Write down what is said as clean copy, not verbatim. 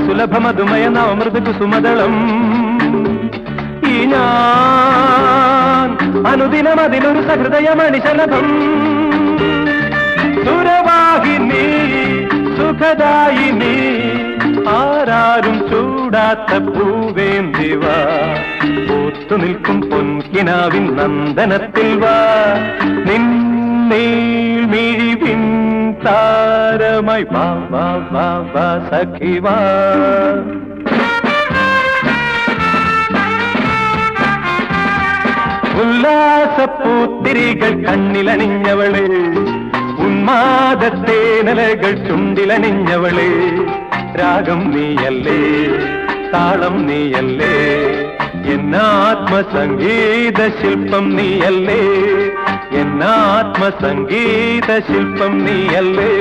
സുലഭ മധുമയ നവമൃദു കുസുമദളം ഈ ഞാൻ അനുദിനം അതിലൊരു സഹൃദയമണിശലഭം സുരവാഹിനി സുഖദായിനി ആരാരും ചൂടാത്ത പൂവേന്തിവ പൂത്തു നിൽക്കും പൊൻകിനാവിൻ നന്ദനത്തിൽ വാ നിന്നീഴ്മിഴിവിൻ താരമായി വാ വാ വാ വാ സഖി വാ ഉല്ലാസപ്പൂത്തിരികൾ കണ്ണിലണിഞ്ഞവളെ ഉന്മാദത്തേനലകൾ ചുണ്ടിലണിഞ്ഞവളെ രാഗം നീയല്ലേ താളം നീയല്ലേ എന്നാത്മസംഗീത ശില്പം നീയല്ലേ എന്നാത്മസംഗീത ശില്പം നീയല്ലേ